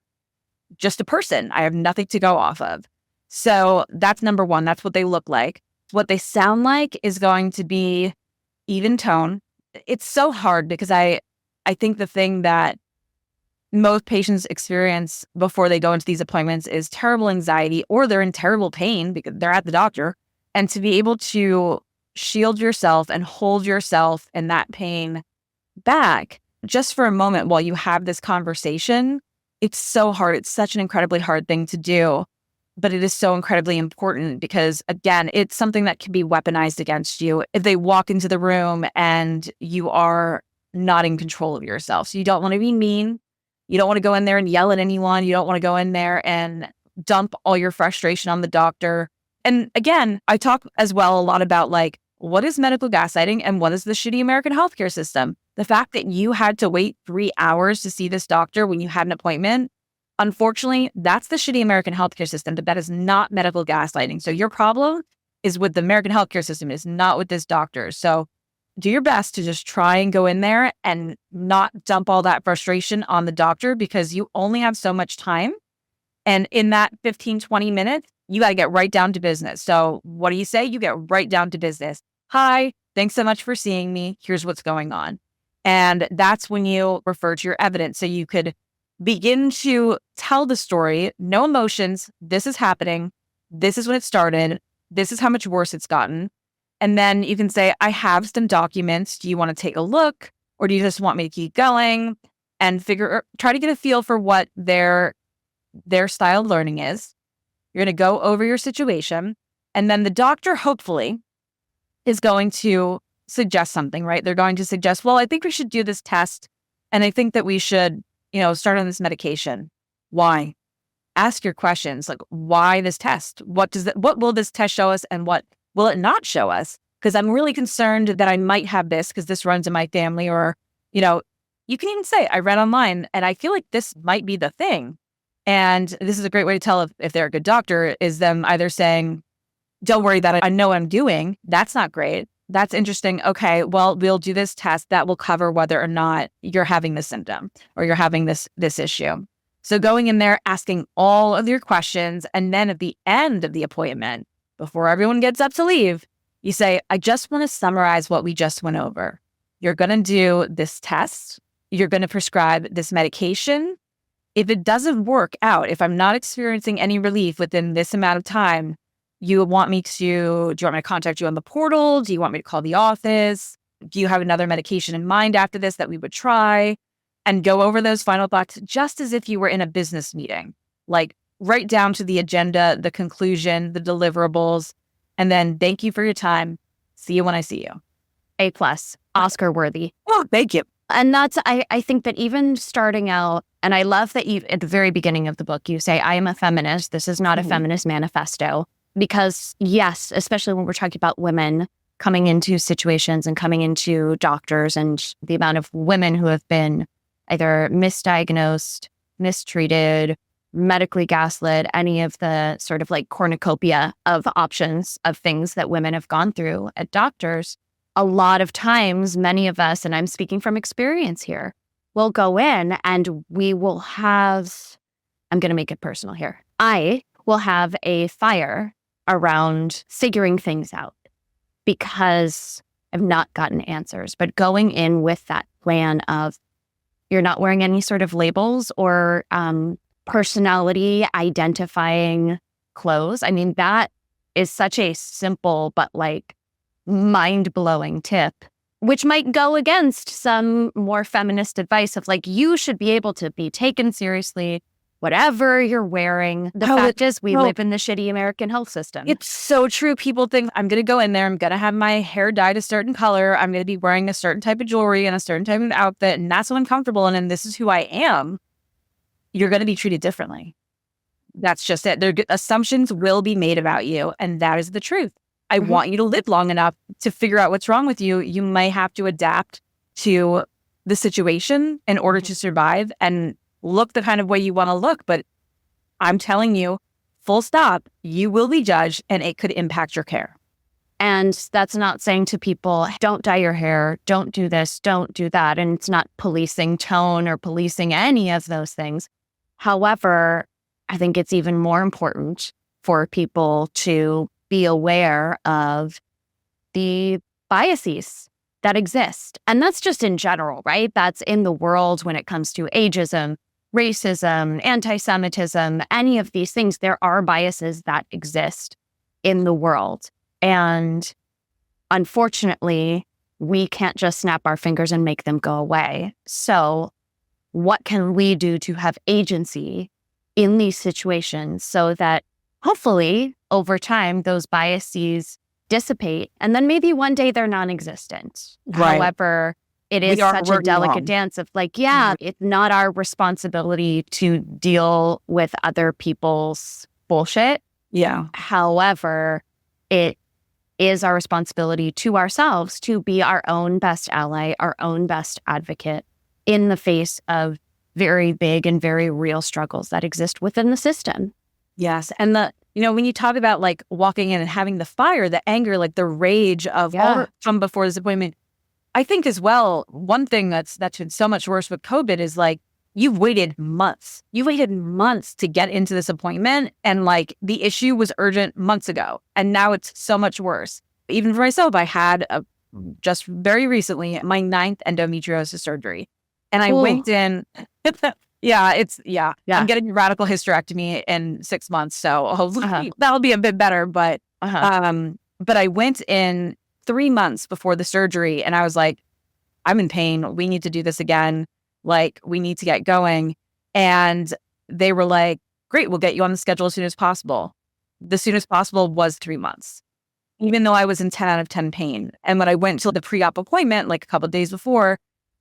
just a person. I have nothing to go off of. So that's number one. That's what they look like. What they sound like is going to be even tone. It's so hard because I think the thing that most patients experience before they go into these appointments is terrible anxiety, or they're in terrible pain because they're at the doctor. And to be able to shield yourself and hold yourself in that pain back just for a moment while you have this conversation, it's so hard. It's such an incredibly hard thing to do, but it is so incredibly important because, again, it's something that can be weaponized against you if they walk into the room and you are not in control of yourself. So you don't want to be mean. You don't want to go in there and yell at anyone. You don't want to go in there and dump all your frustration on the doctor. And again, I talk as well a lot about like, what is medical gaslighting and what is the shitty American healthcare system? The fact that you had to wait 3 hours to see this doctor when you had an appointment, unfortunately, that's the shitty American healthcare system, but that is not medical gaslighting. So your problem is with the American healthcare system. It's not with this doctor. So do your best to just try and go in there and not dump all that frustration on the doctor, because you only have so much time. And in that 15, 20 minutes, you got to get right down to business. So what do you say? You get right down to business. Hi, thanks so much for seeing me. Here's what's going on. And that's when you refer to your evidence. So you could begin to tell the story, no emotions. This is happening. This is when it started. This is how much worse it's gotten. And then you can say, I have some documents. Do you want to take a look? Or do you just want me to keep going and try to get a feel for what their style of learning is? You're going to go over your situation. And then the doctor, hopefully, is going to suggest something, right? They're going to suggest, well, I think we should do this test. And I think that we should, start on this medication. Why? Ask your questions. Like, why this test? What will this test show us? And what will it not show us? Because I'm really concerned that I might have this because this runs in my family. Or, you can even say, I read online and I feel like this might be the thing. And this is a great way to tell if they're a good doctor, is them either saying, don't worry that I know what I'm doing. That's not great. That's interesting. Okay, well, we'll do this test that will cover whether or not you're having this symptom or you're having this issue. So going in there, asking all of your questions, and then at the end of the appointment, before everyone gets up to leave, you say, I just want to summarize what we just went over. You're going to do this test. You're going to prescribe this medication. If it doesn't work out, if I'm not experiencing any relief within this amount of time, do you want me to contact you on the portal? Do you want me to call the office? Do you have another medication in mind after this that we would try? And go over those final thoughts just as if you were in a business meeting, like right down to the agenda, the conclusion, the deliverables, and then thank you for your time. See you when I see you. A+, Oscar worthy. Oh, thank you. And that's, I think that even starting out, and I love that you, at the very beginning of the book, you say, I am a feminist. This is not a feminist manifesto. Because yes, especially when we're talking about women coming into situations and coming into doctors, and the amount of women who have been either misdiagnosed, mistreated, medically gaslit, any of the sort of like cornucopia of options of things that women have gone through at doctors. A lot of times, many of us, and I'm speaking from experience here, will go in and we will have, I'm going to make it personal here. I will have a fire around figuring things out because I've not gotten answers. But going in with that plan of, you're not wearing any sort of labels or personality identifying clothes. I mean, that is such a simple but like mind-blowing tip, which might go against some more feminist advice of like, you should be able to be taken seriously. whatever you're wearing. The fact is, we live in the shitty American health system. It's so true. People think I'm going to go in there. I'm going to have my hair dyed a certain color. I'm going to be wearing a certain type of jewelry and a certain type of outfit. And that's what I'm comfortable in. And this is who I am. You're going to be treated differently. That's just it. Assumptions will be made about you. And that is the truth. I want you to live long enough to figure out what's wrong with you. You might have to adapt to the situation in order to survive and look the kind of way you want to look. But I'm telling you, full stop, you will be judged and it could impact your care. And that's not saying to people, don't dye your hair, don't do this, don't do that. And it's not policing tone or policing any of those things. However, I think it's even more important for people to be aware of the biases that exist. And that's just in general, right? That's in the world when it comes to ageism, racism, anti-Semitism, any of these things. There are biases that exist in the world. And unfortunately, we can't just snap our fingers and make them go away. So what can we do to have agency in these situations so that hopefully over time, those biases dissipate and then maybe one day they're non-existent. Right. However, it is such a delicate dance of like, it's not our responsibility to deal with other people's bullshit. Yeah. However, it is our responsibility to ourselves to be our own best ally, our own best advocate in the face of very big and very real struggles that exist within the system. Yes. And when you talk about like walking in and having the fire, the anger, like the rage of all from before this appointment, I think as well, one thing that's been so much worse with COVID is like, you've waited months. You waited months to get into this appointment. And like the issue was urgent months ago. And now it's so much worse. Even for myself, I had just very recently my 9th endometriosis surgery. And I went in. I'm getting a radical hysterectomy in 6 months. So hopefully that'll be a bit better. But I went in 3 months before the surgery and I was like, I'm in pain. We need to do this again. Like, we need to get going. And they were like, great, we'll get you on the schedule as soon as possible. The soonest possible was 3 months, even though I was in 10 out of 10 pain. And when I went to the pre-op appointment, like a couple of days before,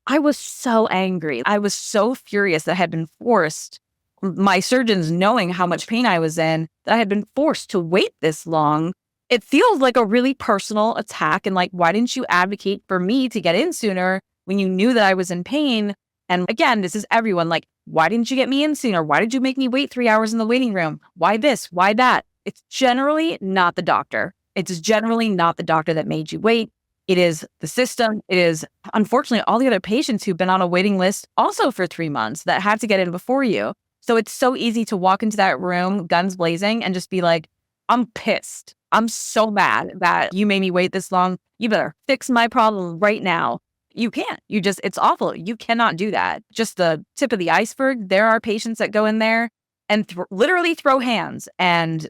I was so angry. I was so furious that I had been forced, my surgeons knowing how much pain I was in, that I had been forced to wait this long. It feels like a really personal attack. And like, why didn't you advocate for me to get in sooner when you knew that I was in pain? And again, this is everyone. Like, why didn't you get me in sooner? Why did you make me wait 3 hours in the waiting room? Why this? Why that? It's generally not the doctor. It's generally not the doctor that made you wait. It is the system. It is, unfortunately, all the other patients who've been on a waiting list also for 3 months that had to get in before you. So it's so easy to walk into that room, guns blazing, and just be like, I'm pissed. I'm so mad that you made me wait this long. You better fix my problem right now. You can't. It's awful. You cannot do that. Just the tip of the iceberg. There are patients that go in there and literally throw hands. And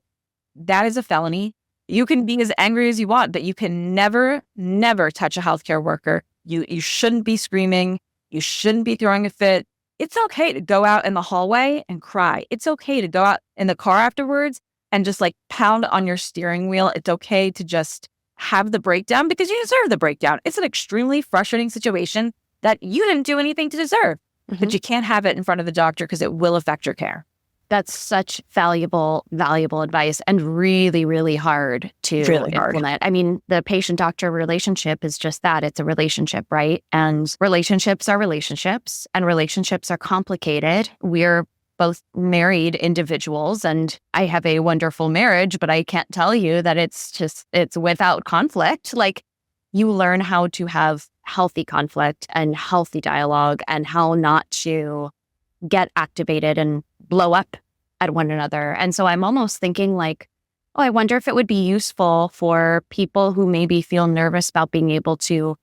that is a felony. You can be as angry as you want, but you can never, never touch a healthcare worker. You shouldn't be screaming. You shouldn't be throwing a fit. It's okay to go out in the hallway and cry. It's okay to go out in the car afterwards and just like pound on your steering wheel. It's okay to just have the breakdown because you deserve the breakdown. It's an extremely frustrating situation that you didn't do anything to deserve, but you can't have it in front of the doctor because it will affect your care. That's such valuable advice and really, really hard to implement. I mean, the patient-doctor relationship is just that. It's a relationship, right? And relationships are relationships, and relationships are complicated. We're both married individuals, and I have a wonderful marriage, but I can't tell you that it's without conflict. Like, you learn how to have healthy conflict and healthy dialogue and how not to get activated and blow up at one another. And so I'm almost thinking like, oh, I wonder if it would be useful for people who maybe feel nervous about being able to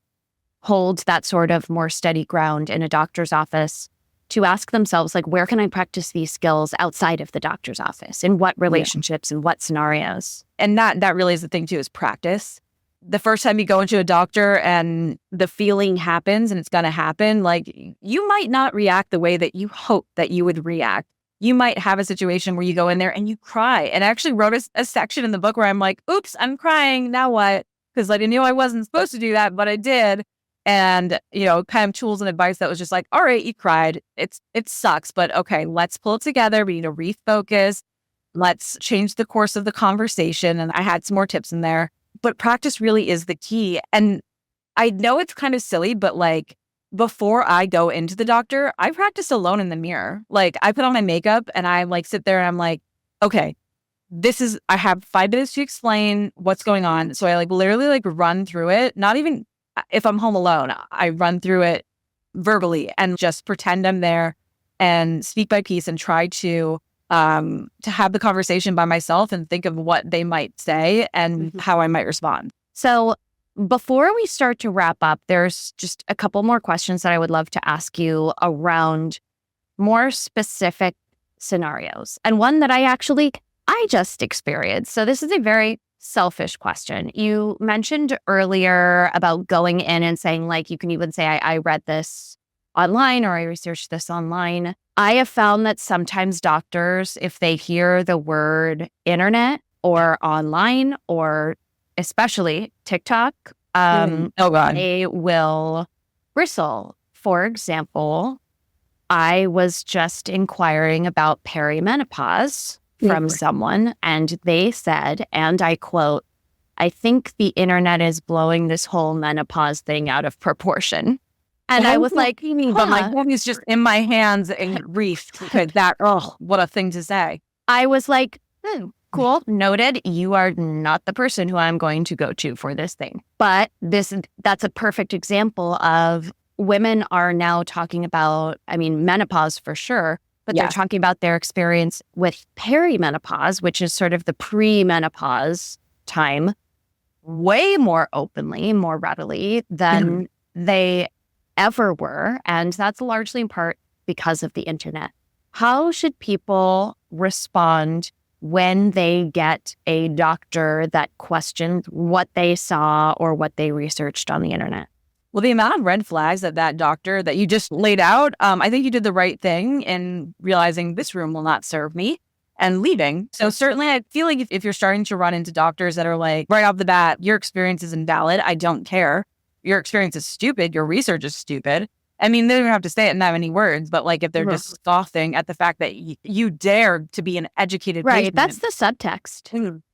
hold that sort of more steady ground in a doctor's office to ask themselves, like, where can I practice these skills outside of the doctor's office? In what relationships and what scenarios? And that really is the thing too, is practice. The first time you go into a doctor and the feeling happens and it's going to happen, like, you might not react the way that you hope that you would react. you might have a situation where you go in there and you cry. And I actually wrote a section in the book where I'm like, oops, I'm crying. Now what? Because I knew I wasn't supposed to do that, but I did. And, kind of tools and advice that was just like, all right, you cried. It sucks, but okay, let's pull it together. We need to refocus. Let's change the course of the conversation. And I had some more tips in there, but practice really is the key. And I know it's kind of silly, but like before I go into the doctor, I practice alone in the mirror. Like I put on my makeup and I like sit there and I'm like, okay, I have 5 minutes to explain what's going on. So I like literally like run through it. Not even if I'm home alone, I run through it verbally and just pretend I'm there and speak by piece and try to have the conversation by myself and think of what they might say and how I might respond. So before we start to wrap up, there's just a couple more questions that I would love to ask you around more specific scenarios. And one that I just experienced. So this is a very selfish question. You mentioned earlier about going in and saying, like, you can even say, I read this online or I researched this online. I have found that sometimes doctors, if they hear the word internet or online or especially TikTok, they will bristle. For example, I was just inquiring about perimenopause from someone, and they said, and I quote, "I think the internet is blowing this whole menopause thing out of proportion." And I was like, but my phone is just in my hands and grief. Okay, what a thing to say. I was like, cool, noted. You are not the person who I'm going to go to for this thing. But that's a perfect example of women are now talking about, menopause for sure, but they're talking about their experience with perimenopause, which is sort of the pre-menopause time, way more openly, more readily than they ever were. And that's largely in part because of the internet. How should people respond when they get a doctor that questions what they saw or what they researched on the internet? Well, the amount of red flags that doctor that you just laid out, I think you did the right thing in realizing this room will not serve me and leaving. So certainly I feel like if you're starting to run into doctors that are like, right off the bat, your experience is invalid, I don't care. Your experience is stupid. Your research is stupid. They don't even have to say it in that many words, but like if they're just scoffing at the fact that you dare to be an educated patient. That's the subtext.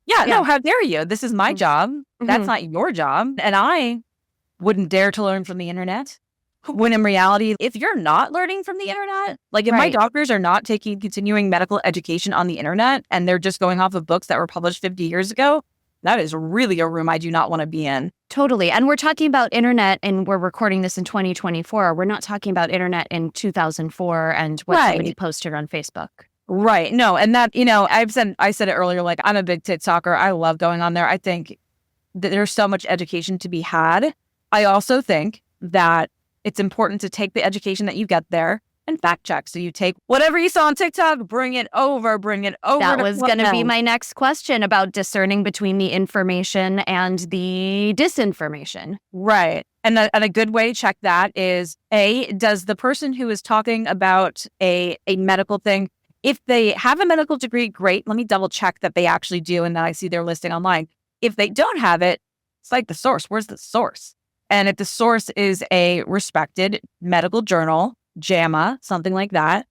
No, how dare you? This is my job. That's not your job. And I wouldn't dare to learn from the internet. When in reality, if you're not learning from the internet, like if my doctors are not taking continuing medical education on the internet and they're just going off of books that were published 50 years ago, that is really a room I do not want to be in. Totally. And we're talking about internet and we're recording this in 2024. We're not talking about internet in 2004 and what somebody posted on Facebook. Right. No. And that, I said it earlier, like I'm a big TikToker. I love going on there. I think that there's so much education to be had. I also think that it's important to take the education that you get there and fact check. So you take whatever you saw on TikTok, bring it over. That was going to be my next question about discerning between the information and the disinformation. Right. And a good way to check that is, does the person who is talking about a medical thing, if they have a medical degree, great. Let me double check that they actually do and that I see their listing online. If they don't have it, cite the source. Where's the source? And if the source is a respected medical journal, JAMA, something like that,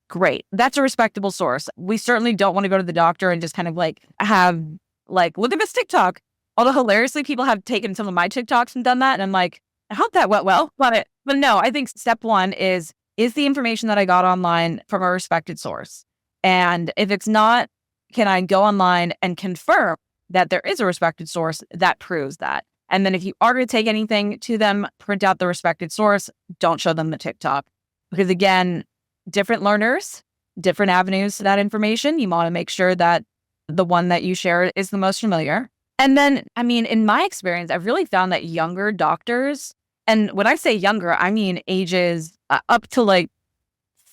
great. That's a respectable source. We certainly don't want to go to the doctor and just kind of like have like, look at this TikTok. Although hilariously, people have taken some of my TikToks and done that. And I'm like, I hope that went well. Love it. But no, I think step one is the information that I got online from a respected source? And if it's not, can I go online and confirm that there is a respected source that proves that? And then if you are going to take anything to them, print out the respected source. Don't show them the TikTok. Because again, different learners, different avenues to that information. You want to make sure that the one that you share is the most familiar. And then, in my experience, I've really found that younger doctors, and when I say younger, I mean ages up to like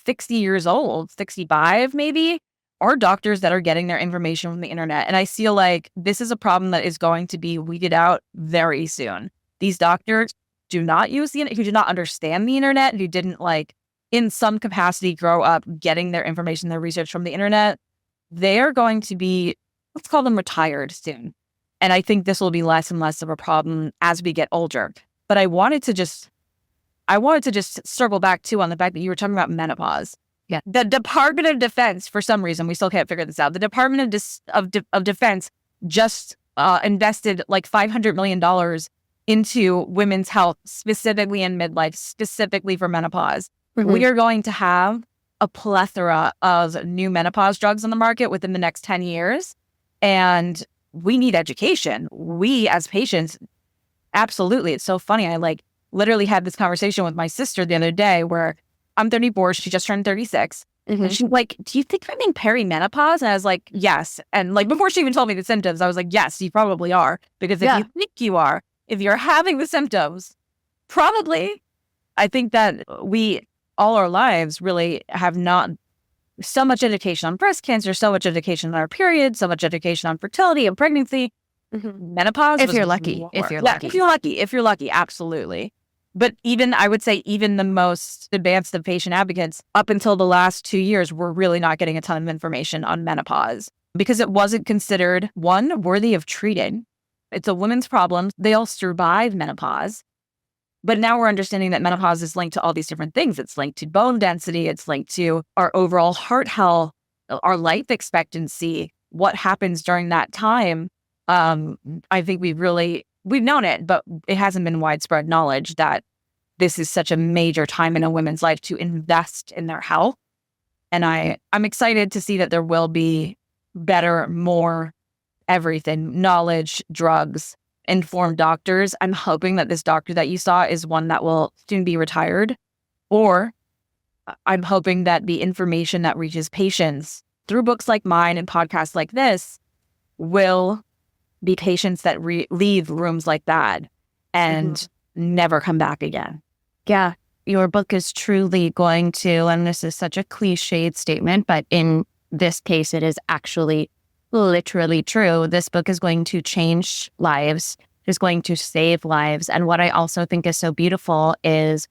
60 years old, 65 maybe, are doctors that are getting their information from the internet. And I feel like this is a problem that is going to be weeded out very soon. These doctors do not use who do not understand the internet, who didn't like in some capacity grow up getting their information, their research from the internet, they are going to be, let's call them retired soon. And I think this will be less and less of a problem as we get older. But I wanted to just circle back too on the fact that you were talking about menopause. Yeah. The Department of Defense, for some reason, we still can't figure this out. The Department of Defense just invested like $500 million into women's health, specifically in midlife, specifically for menopause. Mm-hmm. We are going to have a plethora of new menopause drugs on the market within the next 10 years. And we need education. We as patients, absolutely. It's so funny. I literally had this conversation with my sister the other day where I'm 34. She just turned 36. Mm-hmm. And she's like, do you think I'm in perimenopause? And I was like, yes. And before she even told me the symptoms, I was like, yes, you probably are. Because if you think you are, if you're having the symptoms, probably. I think that we all our lives really have not so much education on breast cancer, so much education on our period, so much education on fertility and pregnancy. Mm-hmm. Menopause. If you're lucky. If you're lucky, absolutely. But I would say even the most advanced of patient advocates up until the last 2 years, were really not getting a ton of information on menopause because it wasn't considered, one, worthy of treating. It's a women's problem. They all survive menopause. But now we're understanding that menopause is linked to all these different things. It's linked to bone density. It's linked to our overall heart health, our life expectancy, what happens during that time. I think we've known it, but it hasn't been widespread knowledge that this is such a major time in a woman's life to invest in their health. And I'm excited to see that there will be better, more everything, knowledge, drugs, informed doctors. I'm hoping that this doctor that you saw is one that will soon be retired, or I'm hoping that the information that reaches patients through books like mine and podcasts like this will be patients that leave rooms like that and never come back again. Yeah, your book is truly going to, and this is such a cliched statement, but in this case, it is actually literally true. This book is going to change lives. It is going to save lives. And what I also think is so beautiful is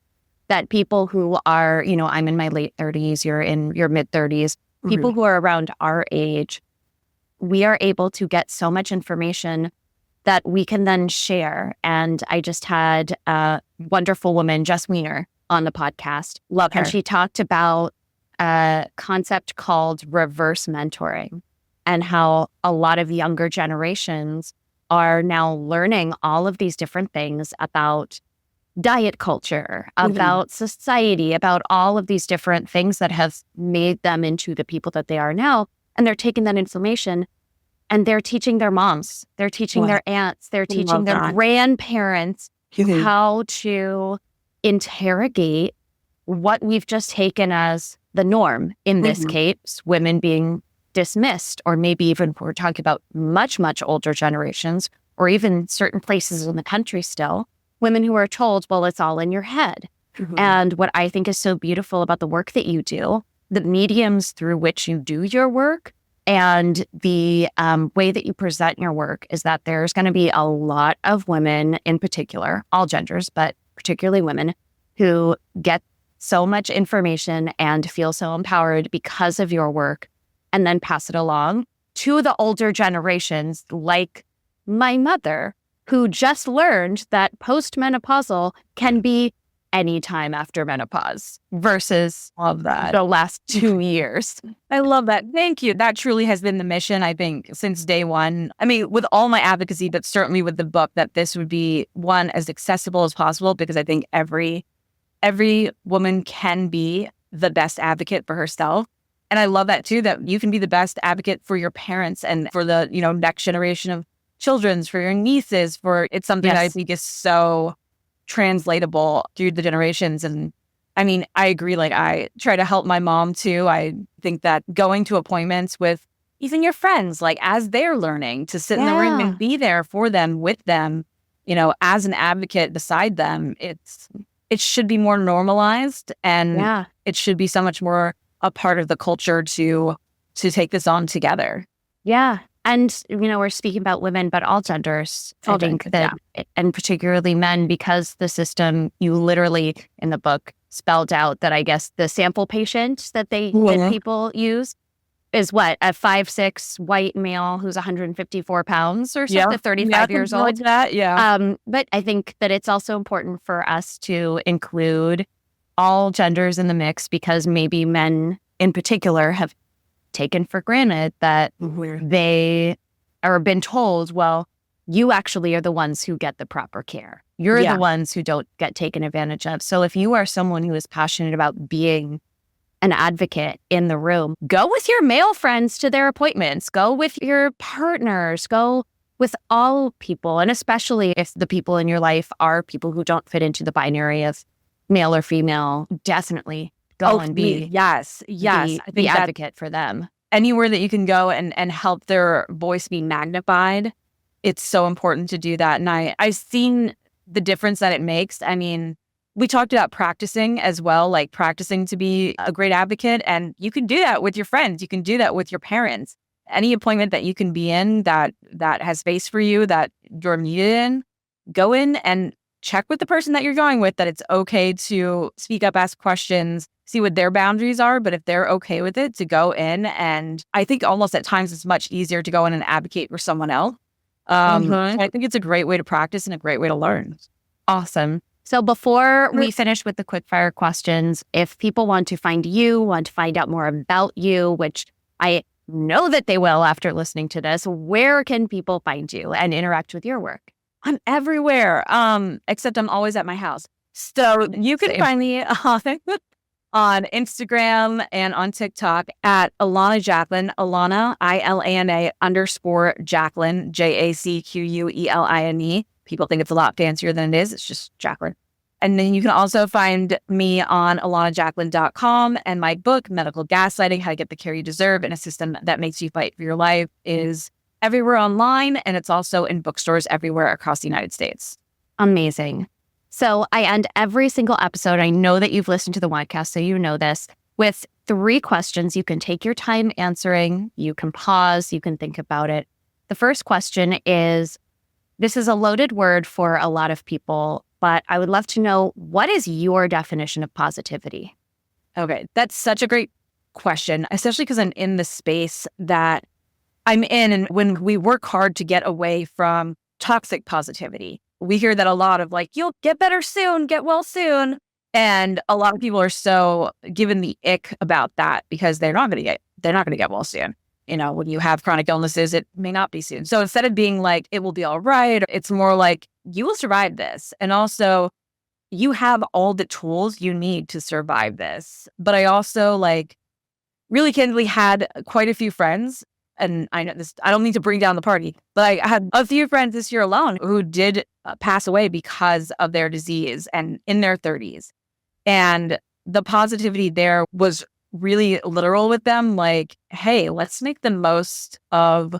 that people who are, I'm in my late 30s, you're in your mid 30s, people who are around our age, we are able to get so much information that we can then share. And I just had a wonderful woman, Jess Weiner, on the podcast. Love her. And she talked about a concept called reverse mentoring and how a lot of younger generations are now learning all of these different things about diet culture, about society, about all of these different things that have made them into the people that they are now. And they're taking that information and they're teaching their moms, they're teaching their aunts, they're teaching their grandparents how to interrogate what we've just taken as the norm. In this case, women being dismissed, or maybe even we're talking about much, much older generations, or even certain places in the country still, women who are told, well, it's all in your head. And what I think is so beautiful about the work that you do, the mediums through which you do your work, and the way that you present your work is that there's going to be a lot of women in particular, all genders, but particularly women, who get so much information and feel so empowered because of your work, and then pass it along to the older generations, like my mother, who just learned that postmenopausal can be any time after menopause versus the last 2 years. I love that. Thank you. That truly has been the mission, I think, since day one. I mean, with all my advocacy, but certainly with the book, that this would be one as accessible as possible, because I think every woman can be the best advocate for herself. And I love that too, that you can be the best advocate for your parents and for the, next generation of children's, for your nieces, it's something that I think is so translatable through the generations. And I mean, I agree. I try to help my mom too. I think that going to appointments with even your friends, as they're learning, to sit in the room and be there for them, with them, as an advocate beside them, it should be more normalized, and it should be so much more a part of the culture to take this on together. Yeah. And, we're speaking about women, but all genders, I think that, and particularly men, because the system, you literally, in the book, spelled out that I guess the sample patient that Yeah. people use is what, a 5'6" white male who's 154 pounds or Yeah. something, 35 years Something like old. that. Yeah. But I think that it's also important for us to include all genders in the mix because maybe men in particular have taken for granted that they are been told, well, you actually are the ones who get the proper care. You're Yeah. the ones who don't get taken advantage of. So if you are someone who is passionate about being an advocate in the room, go with your male friends to their appointments, go with your partners, go with all people. And especially if the people in your life are people who don't fit into the binary of male or female, definitely go and be yes. I the think that advocate for them. anywhere that you can go and help their voice be magnified, it's so important to do that. And I've seen the difference that it makes. I mean, we talked about practicing as well, like practicing to be a great advocate. And you can do that with your friends. You can do that with your parents. Any appointment that you can be in that has space for you, that you're needed in, go in and check with the person that you're going with that it's okay to speak up, ask questions, see what their boundaries are. But if they're okay with it, to go in. And I think almost at times it's much easier to go in and advocate for someone else. I think it's a great way to practice and a great way to learn. Awesome. So before we finish with the quickfire questions, if people want to find you, want to find out more about you, which I know that they will after listening to this, where can people find you and interact with your work? I'm everywhere, except I'm always at my house. So you can find me on Instagram and on TikTok at Ilana Jaqueline, Ilana, ILANA _ Jaqueline, JACQUELINE. People think it's a lot fancier than it is. It's just Jacqueline. And then you can also find me on ilanajaqueline.com. And my book, Medical Gaslighting, How to Get the Care You Deserve in a System That Makes You Fight for Your Life, is everywhere online. And it's also in bookstores everywhere across the United States. Amazing. So I end every single episode. I know that you've listened to the podcast, so you know this, with 3 questions. You can take your time answering. You can pause. You can think about it. The first question is, this is a loaded word for a lot of people, but I would love to know, what is your definition of positivity? Okay, that's such a great question, especially because I'm in the space that I'm in. And when we work hard to get away from toxic positivity, we hear that a lot of like, you'll get better soon, get well soon. And a lot of people are so given the ick about that because they're not going to get well soon. You know, when you have chronic illnesses, it may not be soon. So instead of being like, it will be all right, it's more like, you will survive this. And also, you have all the tools you need to survive this. But I also really candidly had quite a few friends. And I know this, I don't need to bring down the party, but I had a few friends this year alone who did pass away because of their disease and in their 30s. And the positivity there was really literal with them. Like, hey, let's make the most of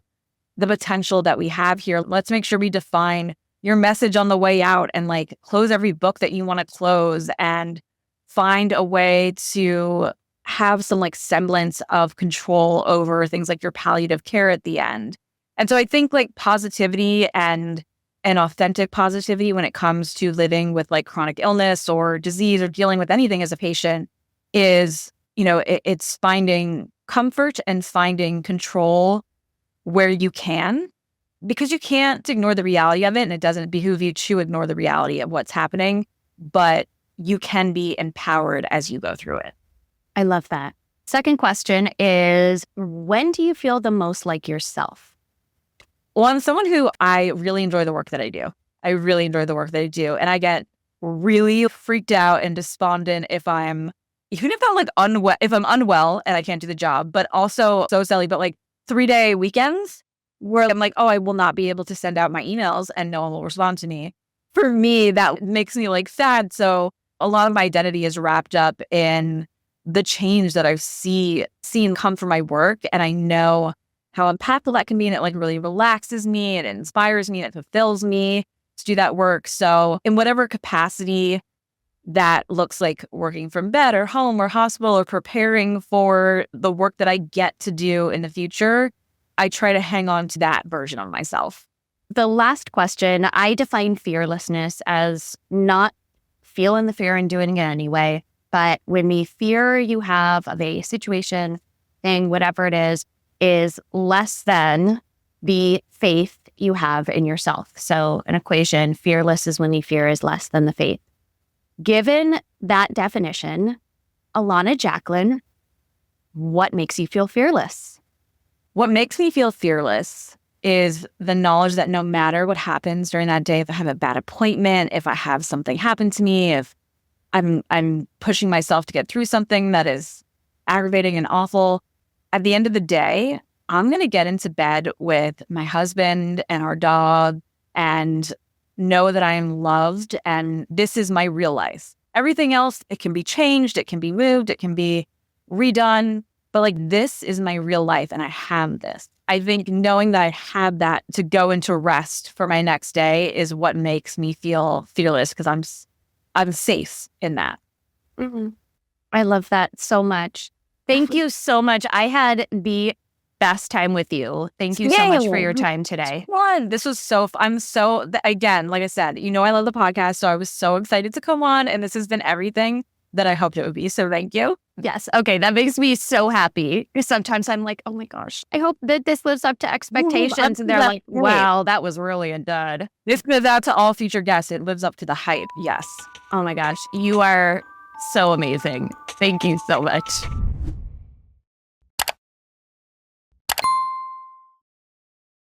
the potential that we have here. Let's make sure we define your message on the way out and close every book that you want to close and find a way to have some semblance of control over things like your palliative care at the end. And so I think positivity and authentic positivity when it comes to living with chronic illness or disease or dealing with anything as a patient is, it's finding comfort and finding control where you can, because you can't ignore the reality of it, and it doesn't behoove you to ignore the reality of what's happening, but you can be empowered as you go through it. I love that. Second question is, when do you feel the most like yourself? Well, I'm someone who I really enjoy the work that I do. And I get really freaked out and despondent if I'm unwell and I can't do the job, but also so silly, but 3-day weekends where I'm I will not be able to send out my emails and no one will respond to me. For me, that makes me sad. So a lot of my identity is wrapped up in the change that I've seen come from my work. And I know how impactful that can be. And it really relaxes me. It inspires me. It fulfills me to do that work. So in whatever capacity that looks like, working from bed or home or hospital or preparing for the work that I get to do in the future, I try to hang on to that version of myself. The last question, I define fearlessness as not feeling the fear and doing it anyway. But when the fear you have of a situation, thing, whatever it is less than the faith you have in yourself. So an equation, fearless is when the fear is less than the faith. Given that definition, Ilana Jaqueline, what makes you feel fearless? What makes me feel fearless is the knowledge that no matter what happens during that day, if I have a bad appointment, if I have something happen to me, if I'm pushing myself to get through something that is aggravating and awful, at the end of the day, I'm going to get into bed with my husband and our dog and know that I am loved and this is my real life. Everything else, it can be changed, it can be moved, it can be redone, but like this is my real life and I have this. I think knowing that I have that to go into rest for my next day is what makes me feel fearless because I'm safe in that. Mm-hmm. I love that so much. Thank you so much. I had the best time with you. Thank you so much for your time today. Fun. This was again, like I said, I love the podcast. So I was so excited to come on and this has been everything that I hoped it would be. So thank you. Yes. Okay. That makes me so happy. Sometimes I'm like, oh my gosh, I hope that this lives up to expectations. And they're like, wow, that was really a dud. This goes out to all future guests. It lives up to the hype. Yes. Oh my gosh. You are so amazing. Thank you so much.